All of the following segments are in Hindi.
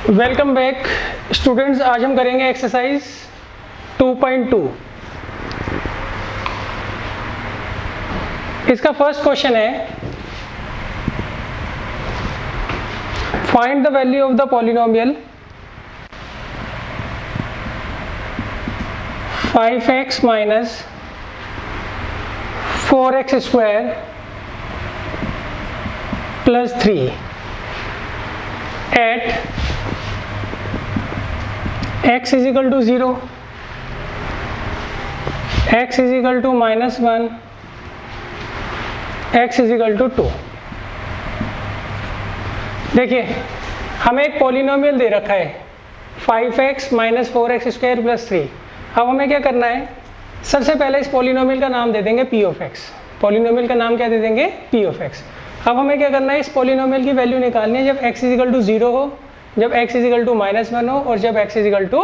Welcome back students. आज हम करेंगे एक्सरसाइज 2.2। इसका फर्स्ट क्वेश्चन है, find the value of the polynomial 5x minus 4x square plus 3 at x is equal to 0, x is equal to -1, x is equal to 2। देखिए, हमें एक पॉलिनोमियल दे रखा है 5x minus 4x square plus 3। अब हमें क्या करना है, सबसे पहले इस पॉलिनोमियल का नाम दे देंगे p of x। पॉलिनोमियल का नाम क्या दे देंगे, p of x। अब हमें क्या करना है, इस पॉलिनोमियल की वैल्यू निकालनी है जब x इज इक्वल टू 0 हो, जब x इज इक्वल टू -1 हो और जब x इज इक्वल टू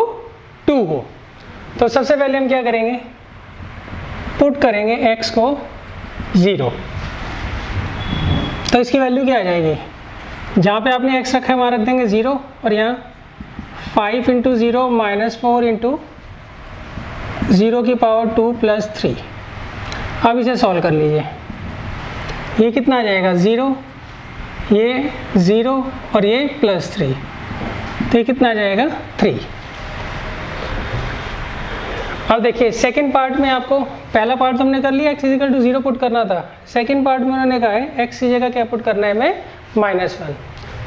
2 हो। तो सबसे पहले हम क्या करेंगे, पुट करेंगे x को 0। तो इसकी वैल्यू क्या आ जाएगी, जहाँ पे आपने x रखा है वहाँ रख देंगे 0 और यहाँ 5 इंटू 0 -4 इंटू 0 की पावर 2 प्लस 3। अब इसे सॉल्व कर लीजिए, ये कितना आ जाएगा 0, ये 0 और ये प्लस 3, तो ये कितना आ जाएगा 3। अब देखिए सेकंड पार्ट में आपको, पहला पार्ट तो हमने कर लिया, x इक्वल टू 0 पुट करना था। सेकंड पार्ट में उन्होंने कहा है x की जगह क्या पुट करना है हमें, -1।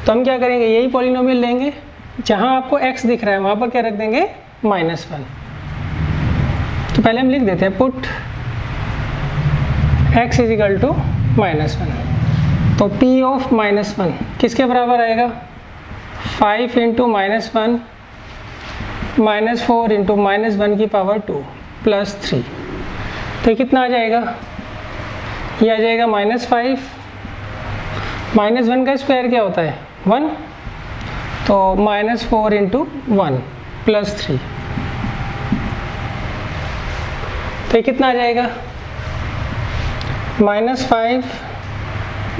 तो हम क्या करेंगे, यही पॉलिनोमियल लेंगे, जहाँ आपको x दिख रहा है वहाँ पर क्या रख देंगे -1। तो पहले हम लिख देते हैं, put x is equal to -1। तो p ऑफ -1 किसके बराबर आएगा, 5 इंटू -1 -4 इंटू -1 की पावर 2 प्लस 3। तो ये कितना आ जाएगा, ये आ जाएगा -5। -1 का स्क्वायर क्या होता है 1, तो -4 इंटू 1 प्लस 3। तो ये कितना आ जाएगा, -5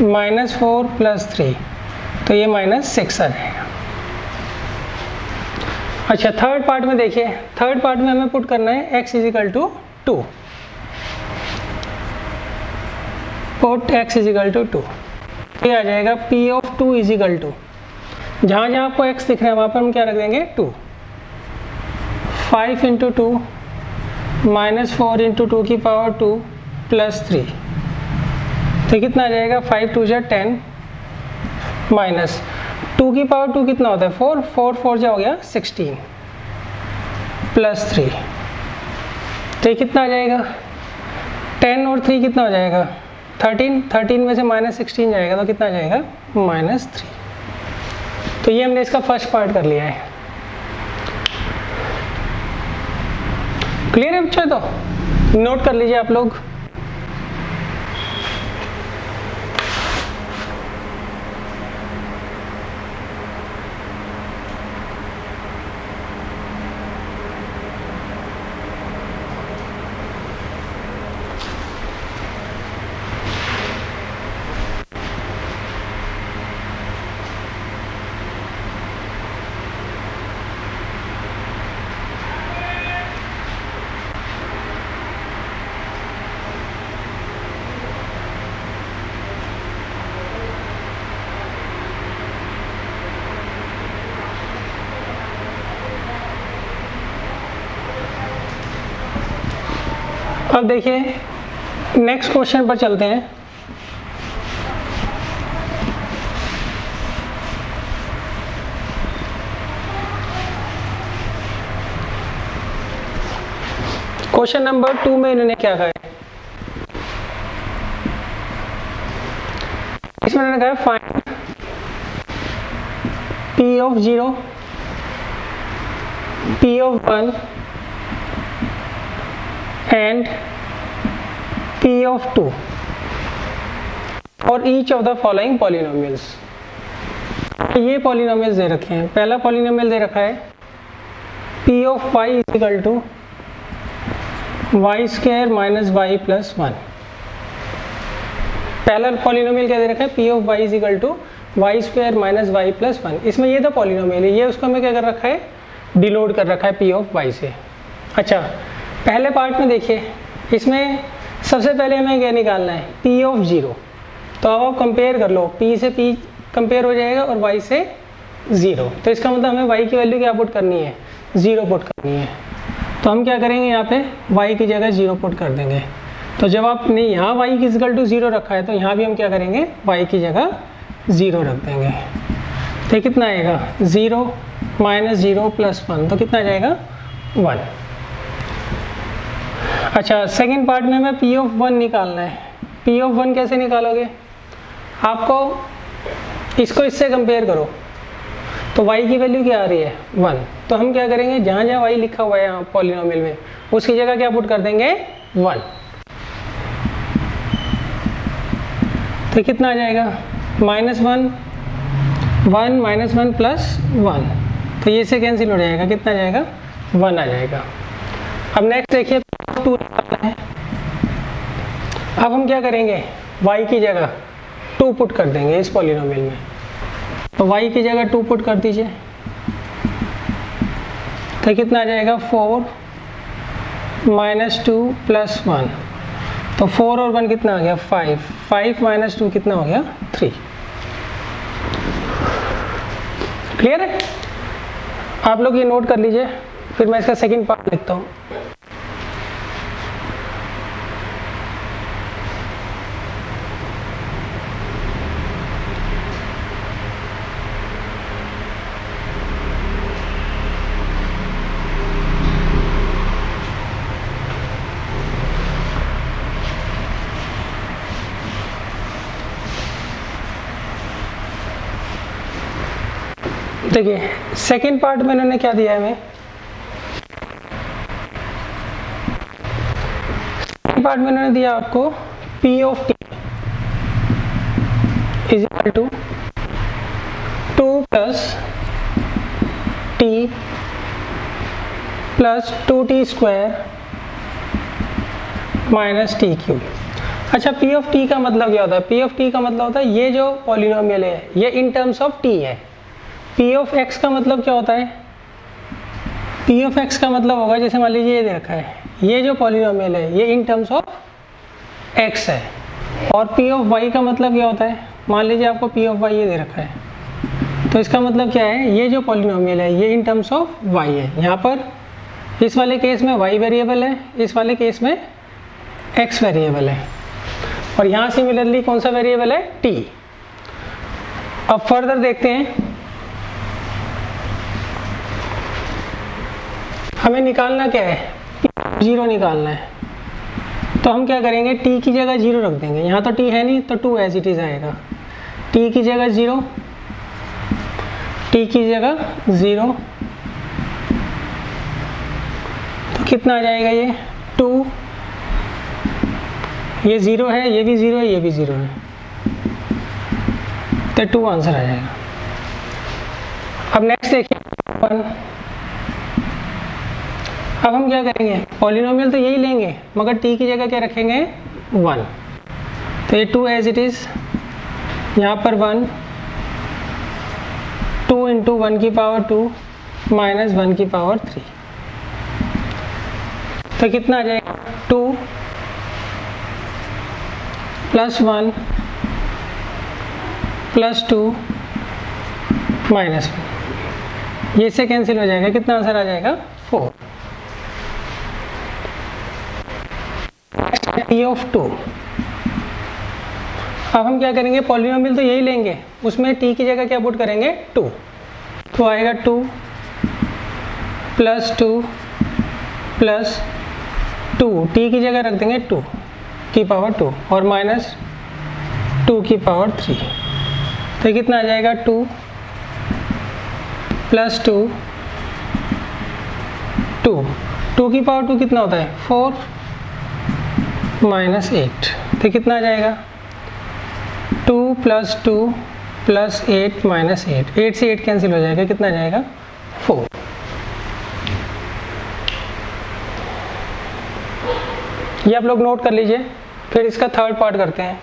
-4 प्लस 3, तो ये -6 आ जाएगा। अच्छा, थर्ड पार्ट में देखिए, थर्ड पार्ट में हमें पुट करना है x is equal to 2। Put x is equal to 2, ये आ जाएगा p of 2 is equal to, जहाँ जहाँ आपको x दिख रहा है वहाँ पर हम क्या रख देंगे 2। 5 इंटू 2 -4 इंटू 2 की पावर 2 प्लस 3। तो कितना आ जाएगा, 5 2 10 माइनस 2 की पावर 2 कितना होता है 4, 4 4 जा हो गया 16 प्लस 3। तो ये कितना आ जाएगा, 10 और 3 कितना हो जाएगा 13, 13 में से -16 जाएगा तो कितना आ जाएगा -3। तो ये हमने इसका फर्स्ट पार्ट कर लिया है। क्लियर है बच्चों, तो नोट कर लीजिए आप लोग। अब देखिए नेक्स्ट क्वेश्चन पर चलते हैं। क्वेश्चन नंबर 2 में इन्होंने क्या कहा है, इसमें इन्होंने कहा है find p of 0, p of 1 and p of 2 और each of the following polynomials। ये पॉलिनोमियल्स दे रखे हैं। पहला पॉलिनोमियल दे रखा है p of y is equal to y square minus y plus 1। पहला पॉलिनोमियल क्या दे रखा है, p of y is equal to Y square minus Y plus 1। इसमें ये तो पॉलिनोमियल है, ये उसको हमें क्या कर रखा है, डिनोट कर रखा है पी ऑफ वाई से। अच्छा, पहले पार्ट में देखिए, इसमें सबसे पहले हमें क्या निकालना है, पी ऑफ 0। तो अब आप कंपेयर कर लो, पी से पी कंपेयर हो जाएगा और वाई से 0। तो इसका मतलब हमें वाई की वैल्यू क्या पुट करनी है, 0 पुट करनी है। तो हम क्या करेंगे, यहाँ पे y की जगह 0 पुट कर देंगे। तो जब आपने यहाँ y की इक्वल टू 0 रखा है, तो यहाँ भी हम क्या करेंगे, y की जगह 0 रख देंगे। तो कितना आएगा, 0 माइनस 0 प्लस 1, तो कितना आ जाएगा, 1। अच्छा, सेकेंड पार्ट में हमें p ऑफ 1 निकालना है। p ऑफ 1 कैसे निकालोगे, आपको इसको इससे कंपेयर करो, तो y की वैल्यू क्या आ रही है, 1। तो हम क्या करेंगे, जहाँ जहाँ y लिखा हुआ है यहाँ पॉलिनोमियल में, उसकी जगह क्या पुट कर देंगे, 1। तो कितना आ जाएगा, -1, 1 माइनस 1 प्लस 1, तो ये से कैंसिल हो जाएगा, कितना आ जाएगा, 1 आ जाएगा। अब नेक्स्ट देखिए, 2 निकालना है। अब हम क्या करेंगे, y की जगह 2 पुट कर देंगे इस पॉलिनोमियल में। तो y की जगह 2 पुट कर दीजिए, तो कितना आ जाएगा, 4 माइनस 2 प्लस 1। तो 4 और 1 कितना आ गया, 5, 5 माइनस 2 कितना हो गया, 3। क्लियर है, आप लोग ये नोट कर लीजिए, फिर मैं इसका सेकंड पार्ट लिखता हूँ। देखिए, सेकेंड पार्ट में इन्होंने क्या दिया है हमें, सेकेंड पार्ट में इन्होंने दिया आपको P of T is equal to 2 plus T plus 2T square minus T cube. अच्छा, P ऑफ T का मतलब क्या होता है, P ऑफ T का मतलब होता है ये जो पॉलिनोमियल है ये इन टर्म्स ऑफ T है। P ऑफ x का मतलब क्या होता है, P ऑफ x का मतलब होगा, जैसे मान लीजिए ये दे रखा है, ये जो पॉलिनोमियल है ये इन टर्म्स ऑफ x है। और P ऑफ y का मतलब क्या होता है, मान लीजिए आपको P ऑफ y ये दे रखा है, तो इसका मतलब क्या है, ये जो पॉलिनोमियल है ये इन टर्म्स ऑफ y है। यहाँ पर इस वाले केस में y वेरिएबल है, इस वाले केस में x वेरिएबल है, और यहाँ सिमिलरली कौन सा वेरिएबल है, t। अब फर्दर देखते हैं, हमें निकालना क्या है, 0 निकालना है। तो हम क्या करेंगे, t की जगह 0 रख देंगे, यहाँ तो t है नहीं तो 2 एज इट इज आएगा। t की जगह 0, t की जगह 0, तो कितना आ जाएगा, ये 2, ये 0 है, ये भी 0 है, ये भी 0 है, तो 2 आंसर आ जाएगा। अब नेक्स्ट देखिए 1। अब हम क्या करेंगे, पॉलिनोमियल तो यही लेंगे मगर t की जगह क्या रखेंगे, 1। तो ये 2 एज इट इज, यहाँ पर 1, 2 इंटू 1 की पावर 2 माइनस 1 की पावर 3, तो कितना आ जाएगा, 2 प्लस 1 प्लस 2 माइनस 1, ये से कैंसिल हो जाएगा, कितना आंसर आ जाएगा, 4। P of 2। अब हम क्या करेंगे, पॉलिनोमियल तो यही लेंगे, उसमें t की जगह क्या पुट करेंगे, 2। तो आएगा 2 प्लस 2 प्लस 2, t की जगह रख देंगे 2 की पावर 2 और माइनस 2 की पावर 3, तो कितना आ जाएगा, 2 प्लस 2, 2 की पावर 2 कितना होता है, 4 माइनस 8, तो कितना आ जाएगा, 2 प्लस 2 प्लस 8 माइनस 8, 8 से 8 कैंसिल हो जाएगा, कितना आ जाएगा, 4। ये आप लोग नोट कर लीजिए, फिर इसका थर्ड पार्ट करते हैं।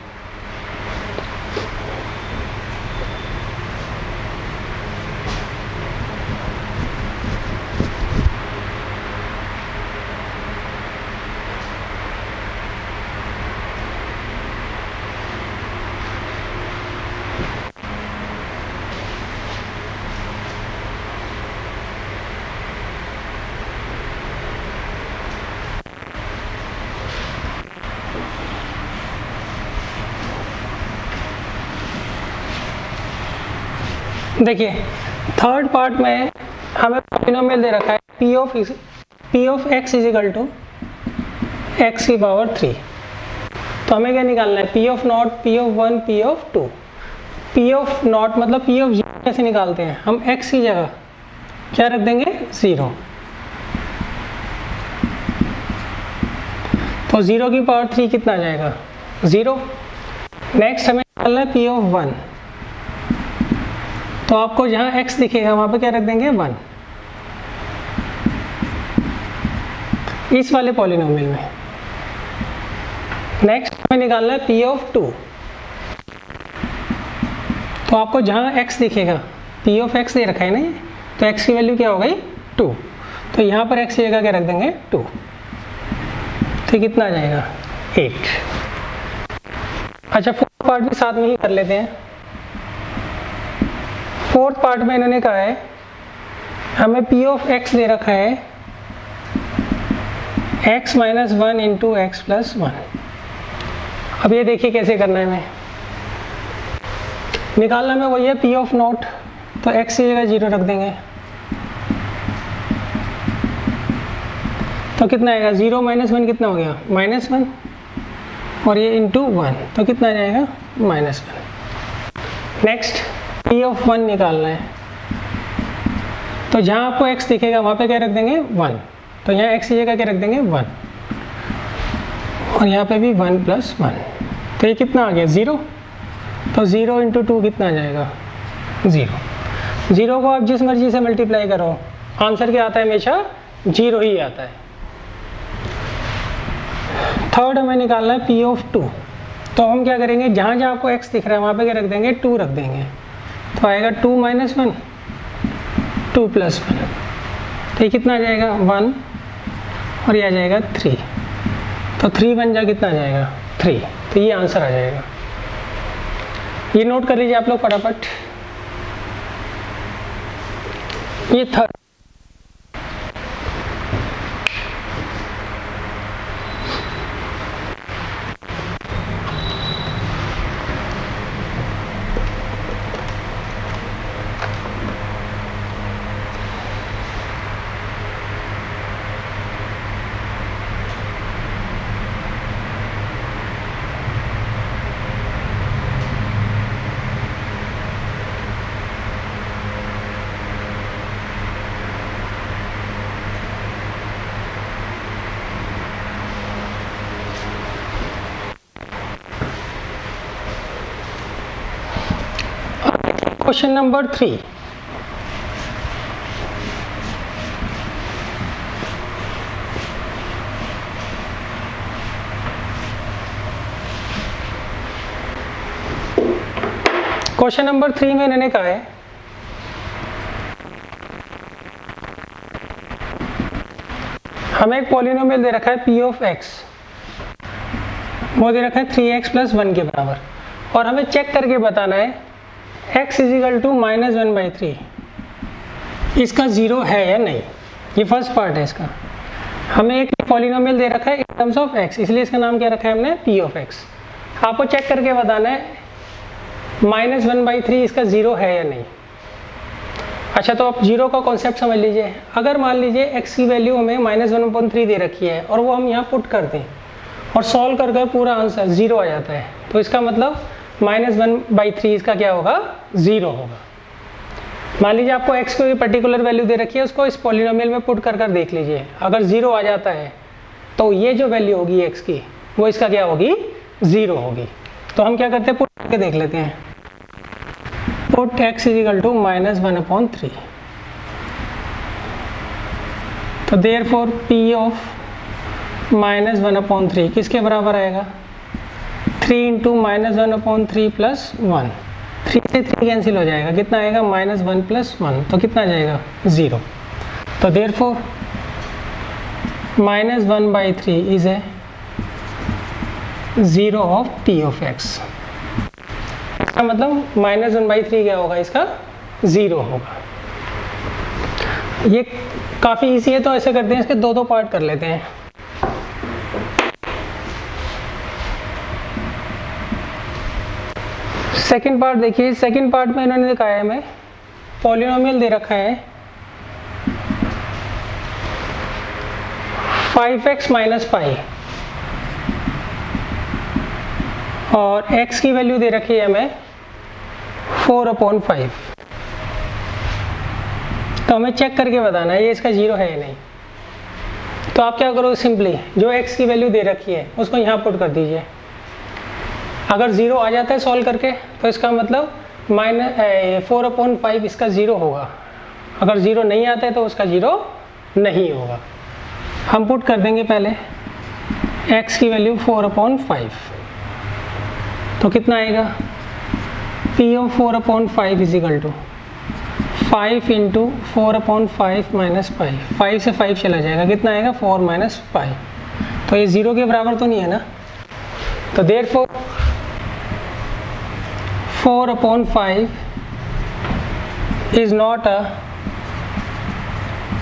देखिए थर्ड पार्ट में हमें पॉलिनोमियल दे रखा है p of x is equal to x की पावर 3। तो हमें क्या निकालना है, p of not, p of 1, p of 2। p of not मतलब p ऑफ 0 कैसे निकालते हैं, हम x की जगह क्या रख देंगे, 0। तो 0 की पावर 3 कितना आ जाएगा, 0। नेक्स्ट हमें निकालना है p ऑफ 1। तो आपको जहाँ x दिखेगा वहाँ पे क्या रख देंगे, 1, इस वाले पॉलिनोमियल में। नेक्स्ट हमें निकालना है p ऑफ 2। तो आपको जहाँ x दिखेगा, p ऑफ x दे रखा है ना ये, तो x की वैल्यू क्या हो गई, 2। तो यहाँ पर x की जगह क्या रख देंगे, 2। तो कितना आ जाएगा, 8। अच्छा फोर्थ पार्ट भी साथ में ही कर लेते हैं। फोर्थ पार्ट में इन्होंने कहा है हमें p ऑफ x दे रखा है x minus 1 into x plus 1। अब ये देखिए कैसे करना है, हमें निकालना में वही है p ऑफ नॉट। तो x की जगह 0 रख देंगे, तो कितना आएगा, 0 माइनस 1 कितना हो गया, -1, और ये इंटू 1, तो कितना आ जाएगा, -1। नेक्स्ट p ऑफ 1 निकालना है। तो जहाँ आपको x दिखेगा वहाँ पे क्या रख देंगे, 1। तो यहाँ x की जगह क्या रख देंगे, 1, और यहाँ पे भी 1 प्लस 1। तो ये कितना आ गया, 0। तो 0 इंटू 2 कितना आ जाएगा, 0। 0 को आप जिस मर्जी से मल्टीप्लाई करो, आंसर क्या आता है, हमेशा 0 ही आता है। थर्ड हमें निकालना है p ऑफ 2। तो हम क्या करेंगे, जहाँ जहाँ आपको x दिख रहा है वहाँ पे क्या रख देंगे, 2 रख देंगे। तो आएगा 2 माइनस 1, 2 प्लस 1। तो ये कितना आ जाएगा, 1, और ये आ जाएगा 3। तो 3 1 जा कितना आ जाएगा, 3। तो ये आंसर आ जाएगा। ये नोट कर लीजिए आप लोग फटाफट। ये third. Question number 3। Question number 3 में इन्होंने कहा है हमें एक पॉलिनोमियल दे रखा है p ऑफ x, वो दे रखा है 3x प्लस 1 के बराबर, और हमें चेक करके बताना है x इज इक्वल टू -1/3 इसका 0 है या नहीं। ये फर्स्ट पार्ट है इसका। हमें एक पॉलिनोमियल दे रखा है इन टर्म्स ऑफ x, इसलिए इसका नाम क्या रखा है हमने, p ऑफ x। आपको चेक करके बताना है -1/3 इसका 0 है या नहीं। अच्छा तो आप 0 का कॉन्सेप्ट समझ लीजिए। अगर मान लीजिए x की वैल्यू हमें -1/3 दे रखी है और वो हम यहाँ पुट कर दें और सॉल्व कर कर पूरा आंसर 0 आ जाता है, तो इसका मतलब -1/3 इसका क्या होगा, 0 होगा। मान लीजिए आपको x को पर्टिकुलर वैल्यू दे रखी है, उसको इस पॉलिनोमियल में पुट कर कर देख लीजिए। अगर 0 आ जाता है तो ये जो वैल्यू होगी x की, वो इसका क्या होगी, 0 होगी। तो हम क्या करते हैं, पुट करके देख लेते हैं। Put x is equal to -1/3। तो देयरफॉर p ऑफ -1/3 किसके बराबर आएगा, 3 इंटू -1/3 प्लस 1। 3 से 3 कैंसिल हो जाएगा, कितना आएगा, -1 प्लस 1। तो कितना आ जाएगा, 0। तो therefore -1/3 is a 0 of p of x। इसका मतलब -1/3 क्या होगा, इसका 0 होगा। ये काफ़ी इजी है, तो ऐसे करते हैं, इसके दो पार्ट कर लेते हैं। सेकंड पार्ट देखिए, सेकंड पार्ट में इन्होंने कहा है हमें पॉलिनोमियल दे रखा है 5x माइनस पाई और x की वैल्यू दे रखी है हमें 4/5। तो हमें चेक करके बताना है ये इसका जीरो है या नहीं। तो आप क्या करो, सिंपली जो x की वैल्यू दे रखी है उसको यहाँ पुट कर दीजिए। अगर ज़ीरो आ जाता है सॉल्व करके तो इसका मतलब -4/5 इसका ज़ीरो होगा। अगर ज़ीरो नहीं आता है तो उसका ज़ीरो नहीं होगा। हम पुट कर देंगे पहले x की वैल्यू 4/5। तो कितना आएगा, P of 4/5 is equal to 5 into 4/5 minus pi. 5 से 5 चला जाएगा, कितना आएगा 4 माइनस पाई। तो ये ज़ीरो के बराबर तो नहीं है ना। तो therefore 4/5 is not a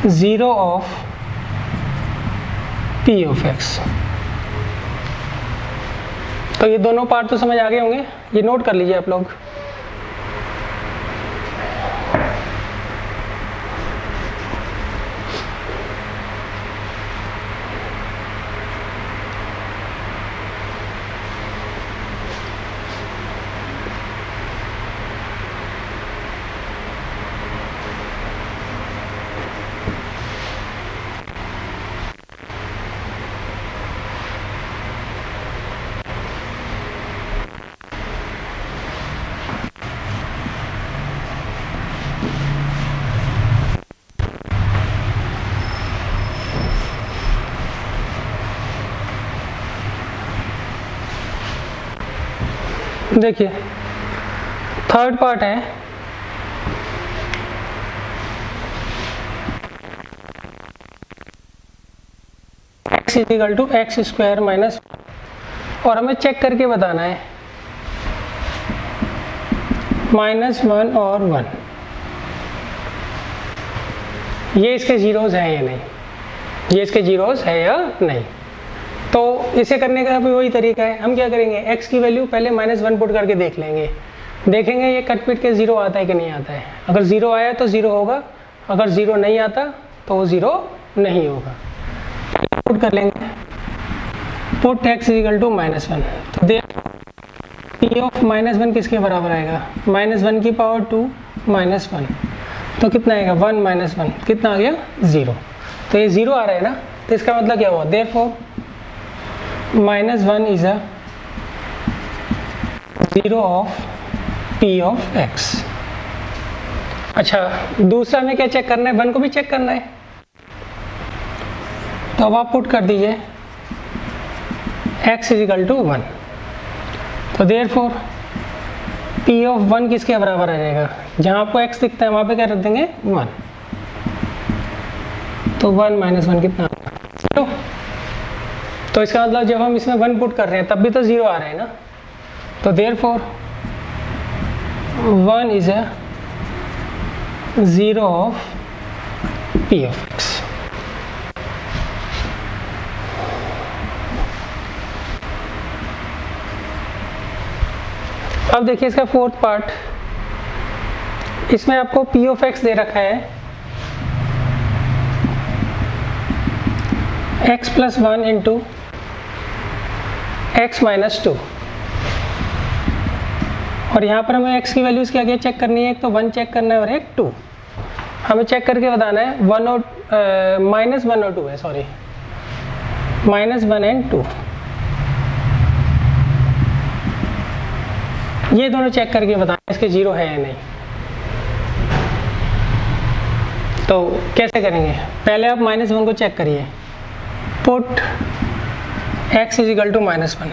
zero of P of x। तो ये दोनों पार्ट तो समझ आ गए होंगे, ये नोट कर लीजिए आप लोग। देखिए थर्ड पार्ट है x equal to X square minus, और हमें चेक करके बताना है -1 और 1 ये इसके जीरोज हैं या नहीं, ये इसके जीरोज है या नहीं। तो इसे करने का भी वही तरीका है। हम क्या करेंगे, x की वैल्यू पहले -1 पुट करके देख लेंगे, देखेंगे ये कट पीट के ज़ीरो आता है कि नहीं आता है। अगर ज़ीरो आया तो ज़ीरो होगा, अगर ज़ीरो नहीं आता तो वो ज़ीरो नहीं होगा। पुट कर लेंगे, पुट x इक्वल टू -1। तो दे p ऑफ -1 किसके बराबर आएगा, -1 की पावर 2 -1। तो कितना आएगा 1 -1, कितना आ गया 0। तो ये 0 आ रहा है ना, तो इसका मतलब क्या हुआ, therefore -1 is a zero of P of x। अच्छा दूसरा में क्या चेक करना है, 1 को भी चेक करना है। तो अब आप पुट कर दीजिए x इज इक्वल टू 1। तो देयरफॉर P of 1 किसके बराबर आ जाएगा, जहाँ आपको x दिखता है वहाँ पे क्या रख देंगे 1। तो 1 -1 कितना, 0। तो इसका मतलब जब हम इसमें 1 पुट कर रहे हैं तब भी तो 0 आ रहे हैं ना। तो therefore 1 is a zero of P of x। अब देखिए इसका फोर्थ पार्ट, इसमें आपको P of x दे रखा है x + 1 इंटू x - 2, और यहाँ पर हमें x की वैल्यूज़ क्या क्या चेक करनी है, एक तो 1 चेक करना है और एक 2। हमें चेक करके बताना है -1 और 2 है, सॉरी -1 एंड 2, ये दोनों चेक करके बताना इसके जीरो है या नहीं। तो कैसे करेंगे, पहले आप -1 को चेक करिए, put x is equal to -1।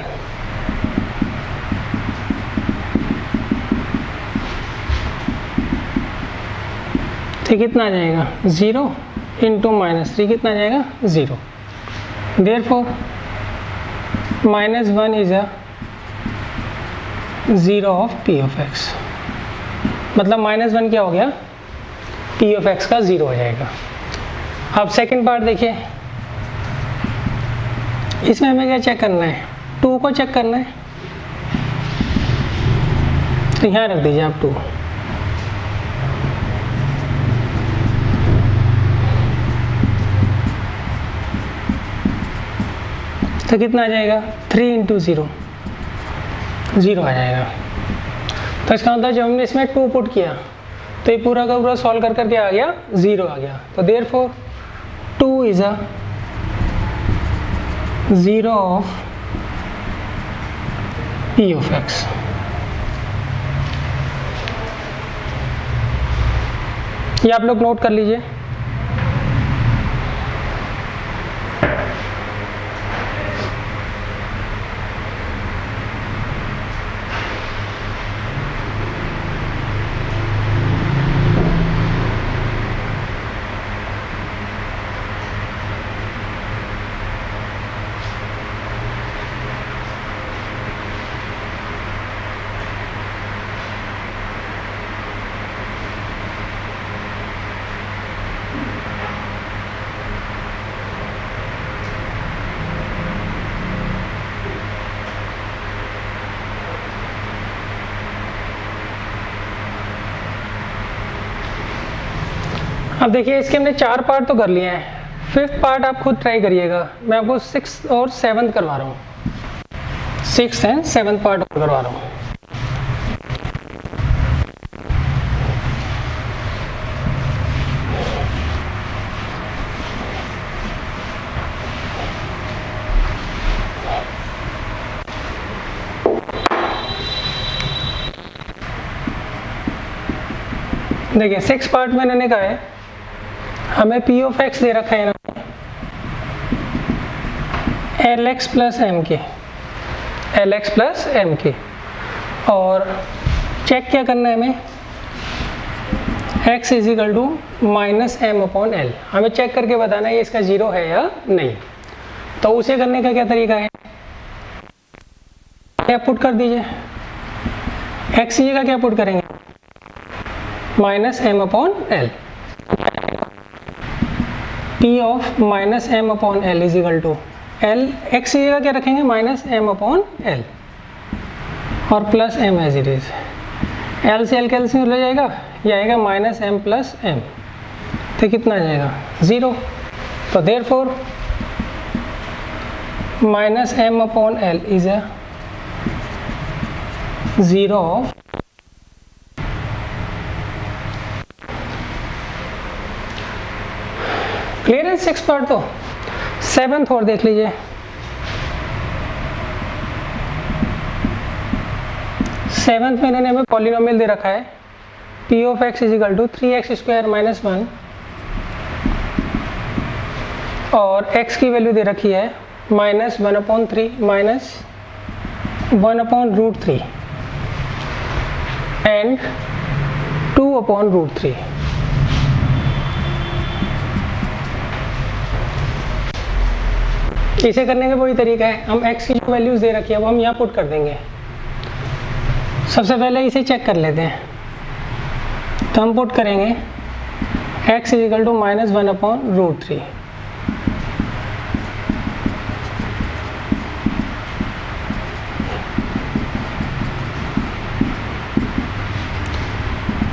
तो कितना आ जाएगा 0 इंटू -3, कितना आ जाएगा 0। Therefore -1 is a zero of P of x। मतलब -1 क्या हो गया, P of x का 0 हो जाएगा। अब सेकंड पार्ट देखिए, इसमें हमें क्या चेक करना है, 2 को चेक करना है। तो यहाँ रख दीजिए आप 2। तो कितना आ जाएगा 3 इंटू 0, 0 आ जाएगा। तो इसका मतलब जब हमने इसमें 2 पुट किया तो ये पूरा का पूरा सॉल्व कर करके आ गया 0 आ गया। तो therefore 2 is a 0 of p of x। ये आप लोग नोट कर लीजिए। अब देखिए इसके हमने 4 पार्ट तो कर लिए हैं, 5th पार्ट आप खुद ट्राई करिएगा। मैं आपको 6th और 7th करवा रहा हूँ, 6th एंड 7th पार्ट करवा रहा हूँ। देखिए 6th पार्ट में मैंने कहा है हमें p ऑफ x दे रखा है ना lx प्लस एम के, lx प्लस एम के, और चेक क्या करना है हमें, x is equal to minus M upon L. हमें चेक करके बताना है ये इसका 0 है या नहीं। तो उसे करने का क्या तरीका है, क्या पुट कर दीजिए, x की जगह क्या पुट करेंगे, minus M upon L. p of minus M upon L is equal to L, X की जगह क्या रखेंगे, माइनस एम अपॉन एल और plus M as it is. L से एल कैंसिल हो जाएगा, ये आएगा माइनस एम प्लस एम, तो कितना आ जाएगा 0। तो therefore minus M upon L is a 0 of clear है 6th पार्ट। तो 7th और देख लीजिए। 7th में इन्होंने हमें पॉलिनोमियल दे रखा है p of x is equal to 3x square minus 1 और x की वैल्यू दे रखी है माइनस 1/3 माइनस 1/√3 एंड 2/√3। इसे करने का वही तरीका है, हम x की जो वैल्यूज दे रखी है वो हम यहाँ पुट कर देंगे। सबसे पहले इसे चेक कर लेते हैं, तो हम पुट करेंगे x is equal to minus 1/√3।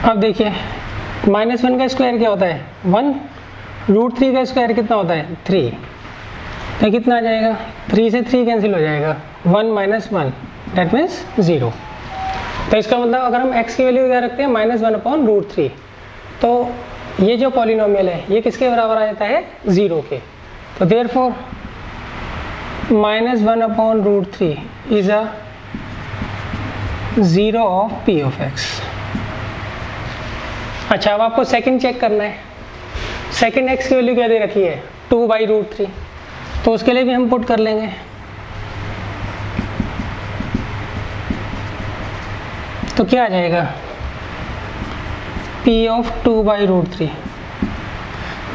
अब देखिए -1 का स्क्वायर क्या होता है 1, √3 का स्क्वायर कितना होता है 3, तो कितना आ जाएगा 3 से 3 कैंसिल हो जाएगा 1 माइनस 1 दैट मीन्स 0। तो इसका मतलब अगर हम x की वैल्यू क्या रखते हैं -1/√3, तो ये जो पॉलिनोमियल है ये किसके बराबर आ जाता है 0 के। तो therefore -1/√3 is a 0 of p of x। अच्छा अब आपको सेकंड चेक करना है, सेकंड x की वैल्यू क्या दे रखी है 2/√3, तो उसके लिए भी हम पुट कर लेंगे। तो क्या आ जाएगा p ऑफ 2/√3,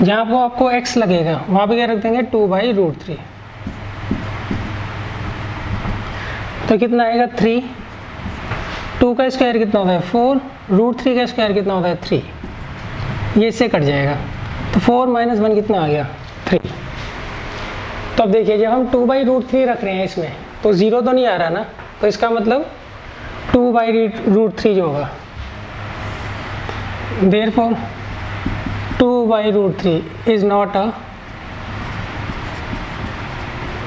जहाँ पर आपको x लगेगा वहाँ पे क्या रख देंगे 2/√3, तो कितना आएगा 3, 2 का स्क्वायर कितना होता है 4, √3 का स्क्वायर कितना होता है 3, ये इससे कट जाएगा, तो 4 माइनस 1 कितना आ गया 3। तो अब देखिए जब हम 2/√3 रख रहे हैं इसमें तो 0 तो नहीं आ रहा ना, तो इसका मतलब 2/√3 जो होगा, therefore 2/√3 is not a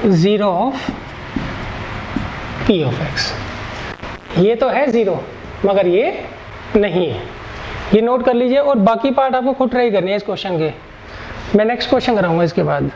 0 of p of x। ये तो है 0 मगर ये नहीं है, ये नोट कर लीजिए। और बाकी पार्ट आपको खुद ट्राई करनी है इस क्वेश्चन के। मैं नेक्स्ट क्वेश्चन कराऊंगा इसके बाद।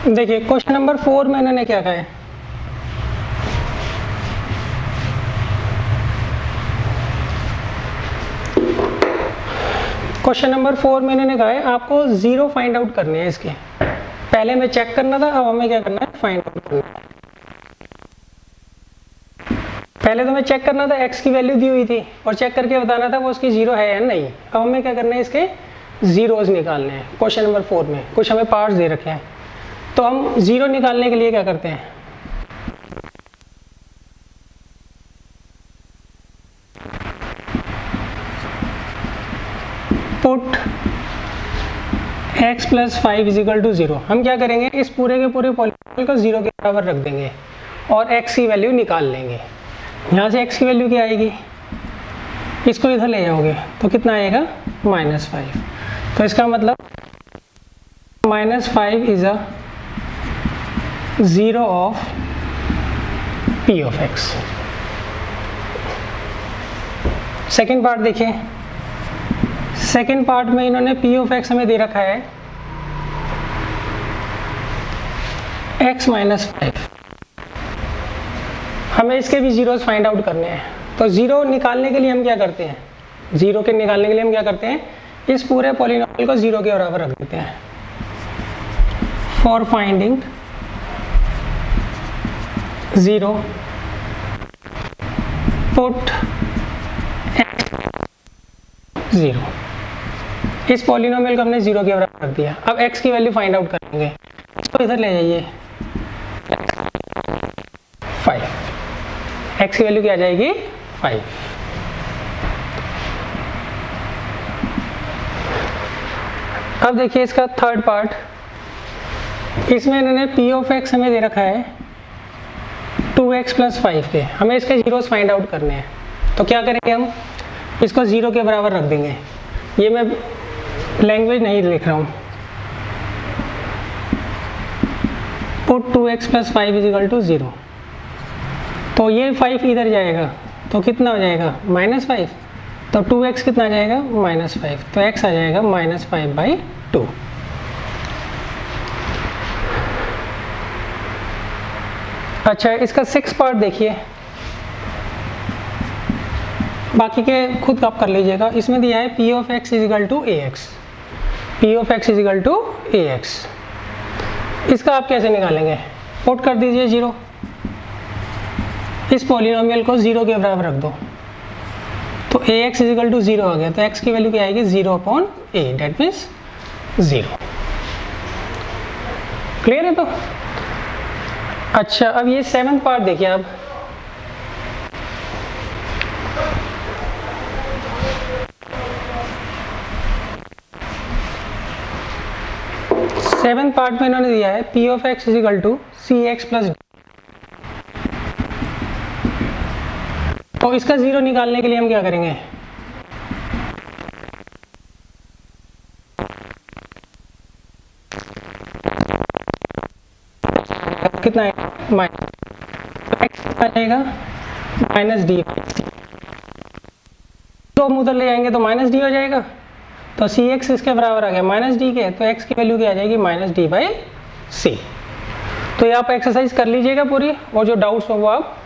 देखिए क्वेश्चन नंबर 4 में इन्होंने क्या कहा है, क्वेश्चन नंबर 4 में इन्होंने कहा है आपको 0 फाइंड आउट करने हैं इसके। पहले में चेक करना था, अब हमें क्या करना है, फाइंड आउट करना है। पहले तो हमें चेक करना था x की वैल्यू दी हुई थी और चेक करके बताना था वो उसकी 0 है या नहीं। अब हमें क्या करना है, इसके जीरोज निकालने हैं। क्वेश्चन नंबर 4 में कुछ हमें पार्ट्स दे रखे हैं, तो हम 0 निकालने के लिए क्या करते हैं, पुट x + 5 = 0। हम क्या करेंगे, इस पूरे के पूरे पॉलीनोमियल को 0 के बराबर रख देंगे और x की वैल्यू निकाल लेंगे। यहाँ से x की वैल्यू क्या आएगी, इसको इधर ले जाओगे तो कितना आएगा, -5। तो इसका मतलब -5 is a 0 of p of x। Second part देखिए, सेकेंड पार्ट में इन्होंने p ऑफ x हमें दे रखा है x - 5। हमें इसके भी जीरोस फाइंड आउट करने हैं। तो 0 निकालने के लिए हम क्या करते हैं, 0 के निकालने के लिए हम क्या करते हैं, इस पूरे पॉलीनोमियल को 0 के बराबर रख देते हैं। For finding 0 put x 0। इस पॉलीनोमियल को हमने 0 के बराबर रख दिया। अब x की वैल्यू फाइंड आउट करेंगे, इसको इधर ले जाइए, 5। x की वैल्यू क्या आ जाएगी, 5। अब देखिए इसका थर्ड पार्ट, इसमें इन्होंने p ऑफ x हमें दे रखा है 2x + 5 के। हमें इसके जीरोस फाइंड आउट करने हैं। तो क्या करेंगे, हम इसको 0 के बराबर रख देंगे। ये मैं लैंग्वेज नहीं लिख रहा हूँ। Put 2x + 5 = 0। तो ये 5 इधर जाएगा तो कितना हो जाएगा, -5। तो 2x कितना आ जाएगा, -5। तो x आ जाएगा -5/2। अच्छा, इसका 6 पार्ट देखिए, बाकी के खुद आप कर लीजिएगा। इसमें दिया है p of x = ax। p of x = ax। इसका आप कैसे निकालेंगे, पुट कर दीजिए 0। इस पॉलीनोमियल को 0 के बराबर रख दो तो ax = 0 आ गया। तो x की वैल्यू क्या आएगी, 0/a, डेट मीन्स 0। क्लियर है। तो अच्छा, अब ये 7th पार्ट देखिए आप, सेवेंथ पार्ट में इन्होंने दिया है p of x = cx + d। तो इसका 0 निकालने के लिए हम क्या करेंगे, कितना है, x आ जाएगा -d। तो हम उधर ले जाएंगे तो -d हो जाएगा। तो cx इसके बराबर आ गया -d के, तो x की वैल्यू क्या आ जाएगी, -d/c। तो ये आप एक्सरसाइज कर लीजिएगा पूरी, और जो डाउट्स हो वो आप